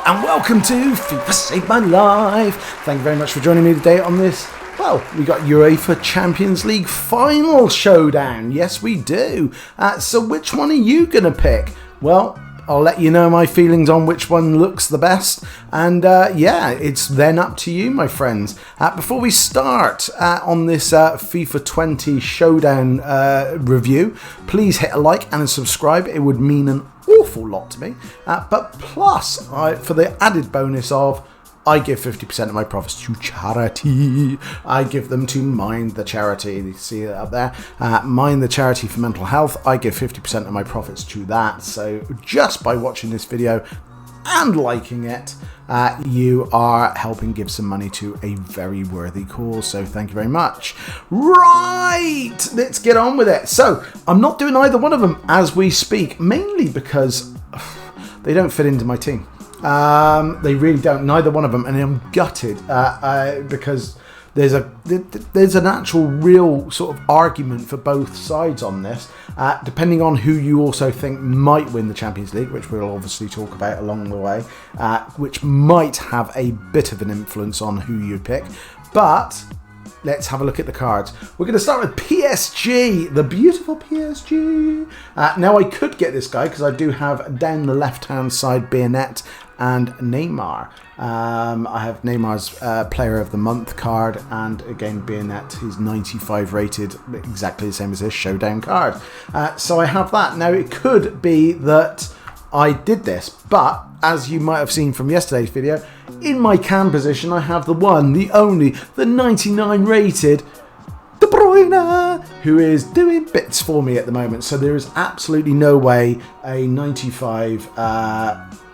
and welcome to FIFA Saved My Life. Thank you very much for joining me today on this. Well, we got UEFA Champions League Final Showdown. Yes, we do. So which one are you going to pick? Well, I'll let you know my feelings on which one looks the best. And yeah, it's then up to you, my friends. Before we start on this FIFA 20 Showdown review, please hit a like and a subscribe. It would mean an awful lot to me. But plus, for the added bonus of, I give 50% of my profits to charity. I give them to Mind the Charity. You see it up there? Mind the Charity for Mental Health. I give 50% of my profits to that. So just by watching this video and liking it, you are helping give some money to a very worthy cause. So thank you very much. Right, let's get on with it. So I'm not doing either one of them as we speak, mainly because they don't fit into my team. They really don't, neither one of them, and I'm gutted because there's an actual real sort of argument for both sides on this, depending on who you also think might win the Champions League, which we'll obviously talk about along the way, which might have a bit of an influence on who you pick. But let's have a look at the cards. We're going to start with PSG, the beautiful PSG. Now I could get this guy because I do have down the left-hand side B.Munich and Neymar. I have Neymar's Player of the Month card, and again B.Munich, he's 95 rated, exactly the same as this Showdown card. So I have that. Now it could be that I did this, but as you might have seen from yesterday's video, in my cam position I have the one, the only, the 99 rated De Bruyne, who is doing bits for me at the moment. So there is absolutely no way a 95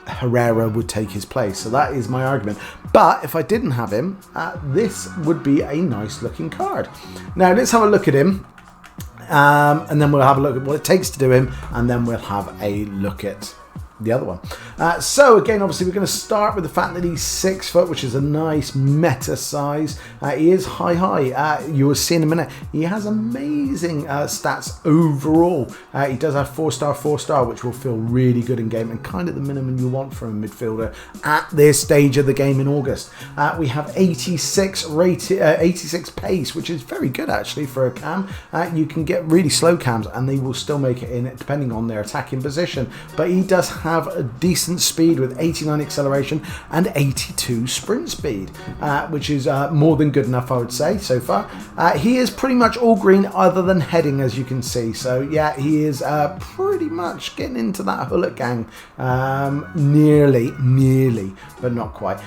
Herrera would take his place. So that is my argument. But if I didn't have him, this would be a nice looking card. Now let's have a look at him. And then we'll have a look at what it takes to do him, and then we'll have a look at the other one. So again, obviously we're going to start with the fact that he's 6 foot, which is a nice meta size. He is high. You will see in a minute. He has amazing stats overall. He does have 4-star, which will feel really good in game and kind of the minimum you want from a midfielder at this stage of the game in August. We have 86 rated, 86 pace, which is very good actually for a cam. You can get really slow cams and they will still make it in depending on their attacking position. But he does have a decent speed with 89 acceleration and 82 sprint speed, which is more than good enough, I would say, so far. He is pretty much all green other than heading, as you can see. So yeah, he is pretty much getting into that Hullet gang, nearly, but not quite.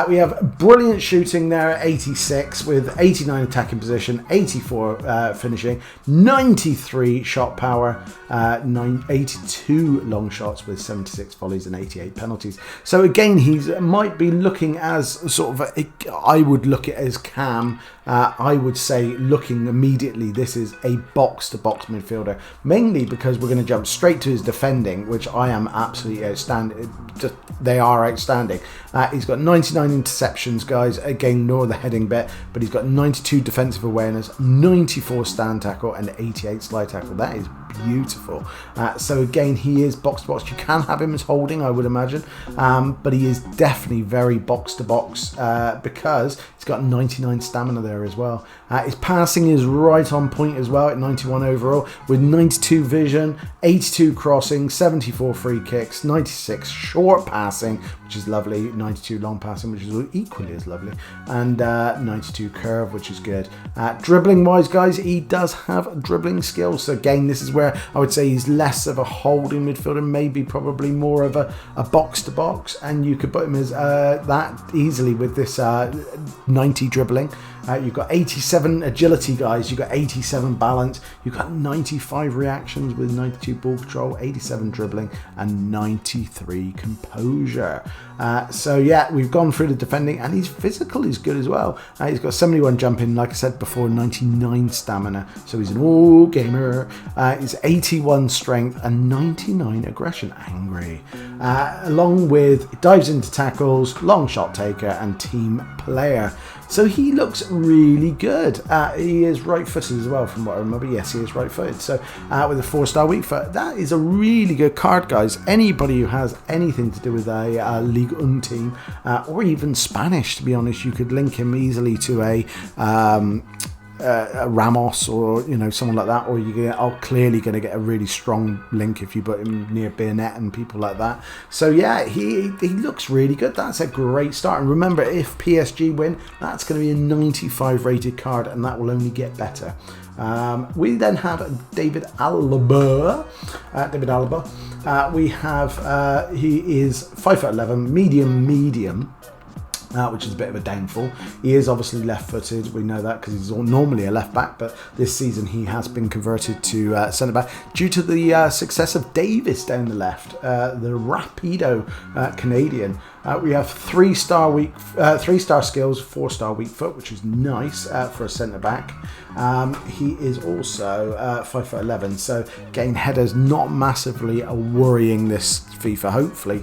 We have brilliant shooting there at 86 with 89 attacking position, 84 finishing, 93 shot power, 82 long shots with 76 volleys and 88 penalties. So again, he might be looking as sort of I would look at as cam. I would say looking immediately, this is a box-to-box midfielder, mainly because we're going to jump straight to his defending, which I am absolutely outstanding. They are outstanding. He's got 99 interceptions, guys. Again, ignore the heading bit, but he's got 92 defensive awareness, 94 stand tackle, and 88 slide tackle. That is beautiful. So again, he is box to box. You can have him as holding, I would imagine, but he is definitely very box to box because he's got 99 stamina there as well. His passing is right on point as well at 91 overall, with 92 vision, 82 crossing, 74 free kicks, 96 short passing, which is lovely, 92 long passing, which is equally as lovely, and 92 curve, which is good. Dribbling wise, guys, he does have dribbling skills. So again, this is where I would say he's less of a holding midfielder, maybe probably more of a box to box, and you could put him as that easily with this 90 dribbling. You've got 87 agility, guys. You've got 87 balance. You've got 95 reactions with 92 ball control, 87 dribbling, and 93 composure. So yeah, we've gone through the defending, and his physical is good as well. He's got 71 jumping, like I said before, 99 stamina. So he's an all gamer. He's 81 strength and 99 aggression. Angry. Along with dives into tackles, long shot taker, and team player. So he looks really good. He is right-footed as well, from what I remember. Yes, he is right-footed. So with a 4-star weak foot, that is a really good card, guys. Anybody who has anything to do with a Ligue 1 team, or even Spanish, to be honest, you could link him easily to a Ramos, or someone like that, or are clearly going to get a really strong link if you put him near B.Munich and people like that. So yeah, he looks really good. That's a great start. And remember, if PSG win, that's going to be a 95 rated card, and that will only get better. We then have David Alaba. We have he is 5'11", medium. Which is a bit of a downfall. He is obviously left-footed. We know that because he's normally a left-back, but this season he has been converted to centre-back due to the success of Davis down the left, the Rapido Canadian. We have 3-star skills, 4-star weak foot, which is nice for a centre-back. He is also 5'11", so getting headers not massively worrying this FIFA, hopefully.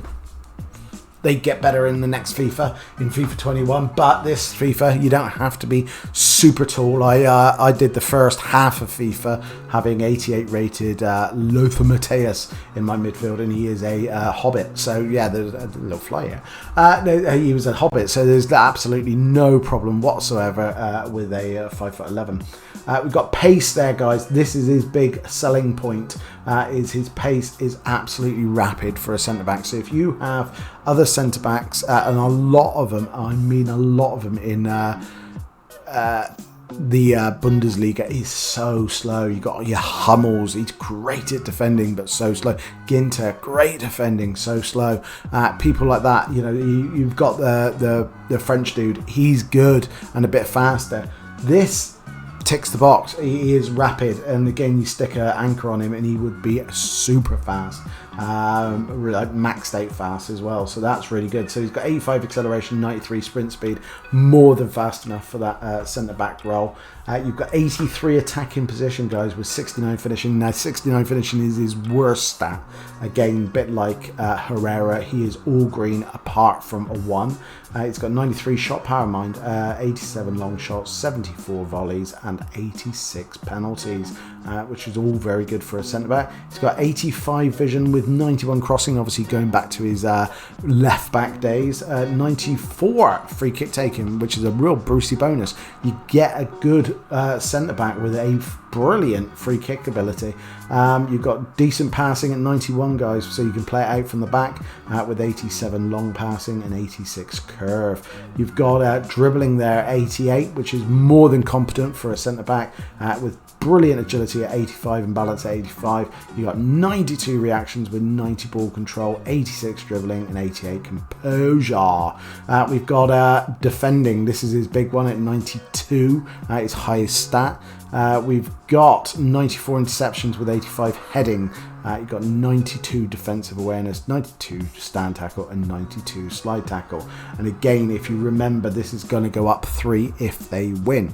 They get better in the next FIFA, in FIFA 21, but this FIFA, you don't have to be super tall. I did the first half of FIFA having 88 rated Lothar Matthäus in my midfield, and he is a hobbit. So yeah, there's a little fly here. No, he was a hobbit, so there's absolutely no problem whatsoever with a 5'11". We've got pace there, guys. This is his big selling point. Is his pace is absolutely rapid for a centre back. So if you have other centre backs, and a lot of them, I mean a lot of them in the Bundesliga, is so slow. You got your Hummels, he's great at defending but so slow. Ginter, great defending, so slow. People like that, you've got the French dude, he's good and a bit faster. This ticks the box. He is rapid, and again, you stick an anchor on him and he would be super fast, like max state fast as well, so that's really good. So he's got 85 acceleration, 93 sprint speed, more than fast enough for that centre back role. You've got 83 attacking position, guys, with 69 finishing. Now 69 finishing is his worst stat. Again, a bit like Herrera, he is all green apart from a 1. He's got 93 shot power, 87 long shots, 74 volleys and 86 penalties, which is all very good for a centre back. He's got 85 vision with 91 crossing, obviously going back to his left back days. 94 free kick taking, which is a real Brucey bonus. You get a good centre back with a brilliant free kick ability. You've got decent passing at 91, guys, so you can play it out from the back with 87 long passing and 86 curve. You've got dribbling there, 88, which is more than competent for a centre back, with brilliant agility at 85 and balance at 85. You got 92 reactions with 90 ball control, 86 dribbling and 88 composure. We've got defending. This is his big one at 92, his highest stat. We've got 94 interceptions with 85 heading. You've got 92 defensive awareness, 92 stand tackle and 92 slide tackle. And again, if you remember, this is going to go up 3 if they win.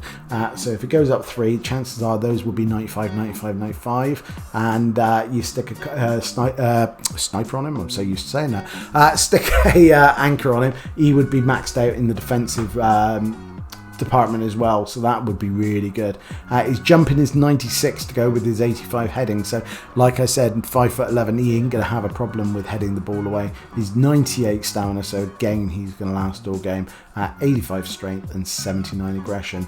So if it goes up 3, chances are those will be 95, 95, 95. And you stick a sniper on him. I'm so used to saying that. Stick a anchor on him. He would be maxed out in the defensive department as well, so that would be really good. His jumping is 96 to go with his 85 heading, so like I said, 5'11", he ain't going to have a problem with heading the ball away. He's 98 stamina, so again, he's going to last all game. 85 strength and 79 aggression.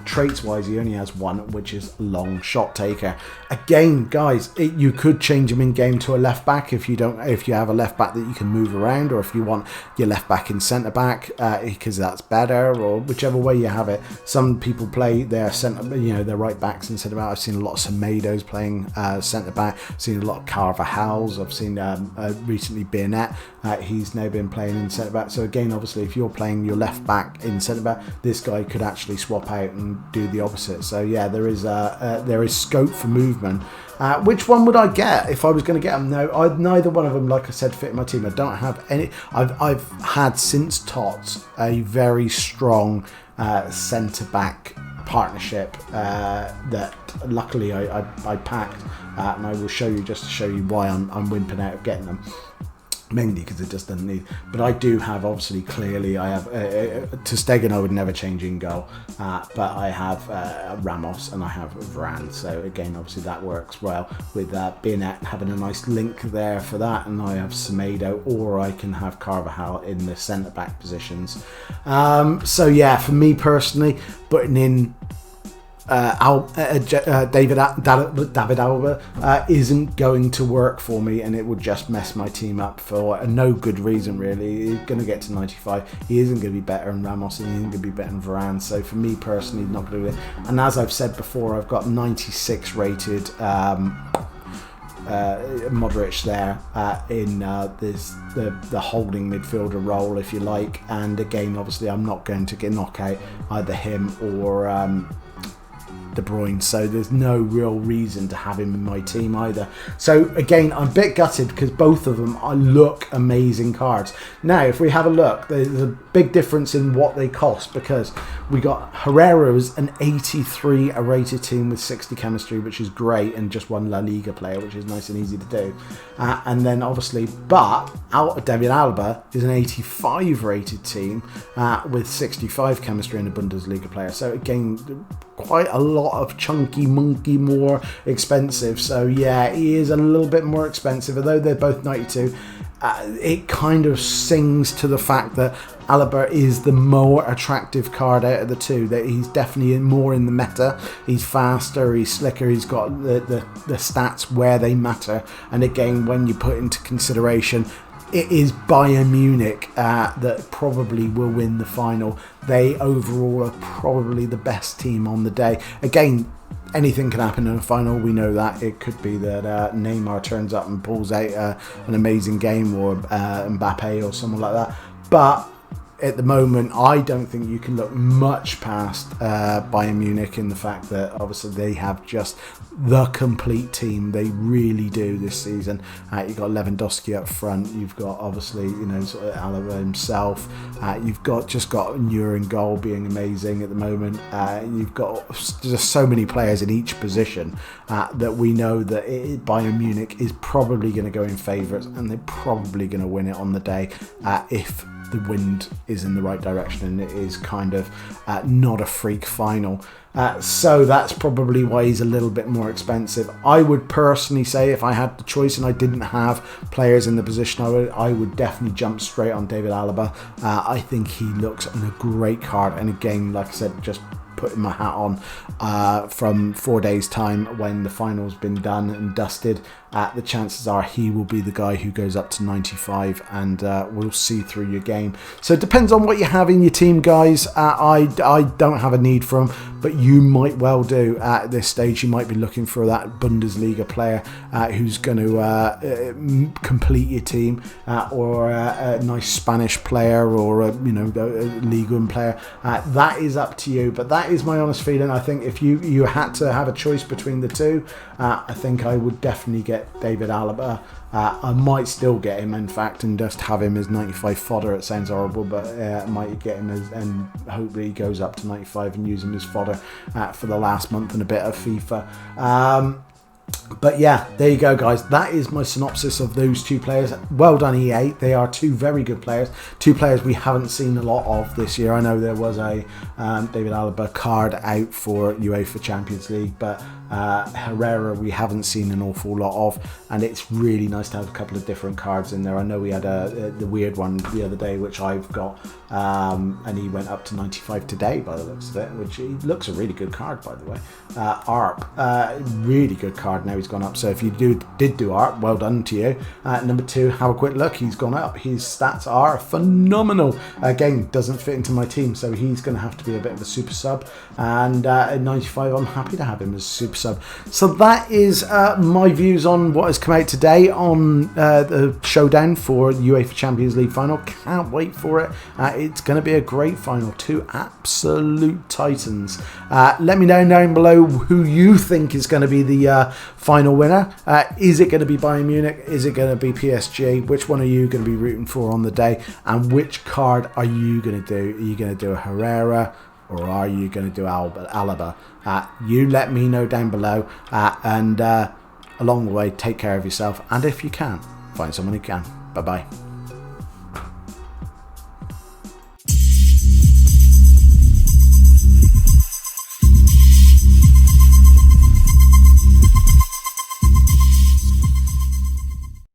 Traits wise, he only has 1, which is long shot taker. Again, guys, you could change him in game to a left back if you have a left back that you can move around, or if you want your left back in centre back, because that's better, or whichever way you have it. Some people play their centre, their right backs in centre back. I've seen a lot of Semedo's playing centre back. I've seen a lot of Carvajal's. I've seen recently B.Munich. He's now been playing in centre back. So again, obviously, if you're playing your left back in centre back, this guy could actually swap out and do the opposite. So yeah, there is scope for movement. Which one would I get if I was going to get them? No, neither one of them, like I said, fit my team. I don't have any. I've had since Tots a very strong centre back partnership that luckily I packed, and I will show you just to show you why I'm wimping out of getting them. mainly because it just doesn't need. But I do have, obviously, clearly, I have to Stegen. I would never change in goal, but I have Ramos and I have Varane. So again, obviously that works well with B.Munich having a nice link there for that, and I have Semedo, or I can have Carvajal in the centre back positions. So yeah, for me personally, putting in David Alaba isn't going to work for me, and it would just mess my team up for no good reason really. He's going to get to 95. He isn't going to be better than Ramos, and he isn't going to be better than Varane. So for me personally, not going to do it. And as I've said before, I've got 96 rated Modric there in the holding midfielder role, if you like. And again, obviously, I'm not going to knock out either him or De Bruyne, so there's no real reason to have him in my team either. So again, I'm a bit gutted because both of them look amazing cards. Now, if we have a look, there's a big difference in what they cost, because we got Herrera's an 83 rated team with 60 chemistry, which is great, and just one La Liga player, which is nice and easy to do. And then obviously, but David Alaba is an 85 rated team with 65 chemistry and a Bundesliga player. So again, quite a lot of chunky monkey more expensive. So yeah, he is a little bit more expensive, although they're both 92. It kind of sings to the fact that Alaba is the more attractive card out of the two. That he's definitely more in the meta. He's faster, he's slicker, he's got the stats where they matter. And again, when you put into consideration, it is Bayern Munich that probably will win the final. They overall are probably the best team on the day. Again, anything can happen in a final. We know that. It could be that Neymar turns up and pulls out an amazing game, or Mbappe or someone like that. But at the moment, I don't think you can look much past Bayern Munich in the fact that obviously they have just the complete team. They really do this season. You've got Lewandowski up front. You've got obviously, sort of Alaba himself. You've got Neuer in goal, being amazing at the moment. You've got just so many players in each position that we know that Bayern Munich is probably going to go in favourites, and they're probably going to win it on the day if the wind is in the right direction and it is kind of not a freak final. So that's probably why he's a little bit more expensive. I would personally say, if I had the choice and I didn't have players in the position, I would definitely jump straight on David Alaba. I think he looks in a great card, and again, like I said, just putting my hat on from 4 days time when the final's been done and dusted, the chances are he will be the guy who goes up to 95 and will see through your game. So it depends on what you have in your team, guys. I don't have a need for him, but you might well do at this stage. You might be looking for that Bundesliga player who's going to complete your team, or a nice Spanish player, or a Ligue 1 player. That is up to you, but that is my honest feeling. I think if you had to have a choice between the two, I think I would definitely get David Alaba. I might still get him, in fact, and just have him as 95 fodder. It sounds horrible, but I might get him and hopefully he goes up to 95 and use him as fodder for the last month and a bit of FIFA. But yeah, there you go, guys. That is my synopsis of those two players. Well done, EA. They are two very good players. Two players we haven't seen a lot of this year. I know there was a David Alaba card out for UEFA Champions League, but Herrera we haven't seen an awful lot of, and it's really nice to have a couple of different cards in there. I know we had the weird one the other day, which I've got, and he went up to 95 today by the looks of it, which he looks a really good card, by the way. ARP, really good card. Now he's gone up, so if you did do ARP, well done to you. Number 2, have a quick look. He's gone up. His stats are phenomenal. Again, doesn't fit into my team, so he's going to have to be a bit of a super sub, and at 95 I'm happy to have him as a super sub. So that is my views on what has come out today on the Showdown for UEFA Champions League Final. Can't wait for it. It's going to be a great final. Two absolute titans. Let me know down below who you think is going to be the final winner. Is it going to be Bayern Munich? Is it going to be PSG? Which one are you going to be rooting for on the day? And which card are you going to do? Are you going to do a Herrera, or are you going to do Alaba? You let me know down below, and along the way, take care of yourself, and if you can, find someone who can. Bye-bye.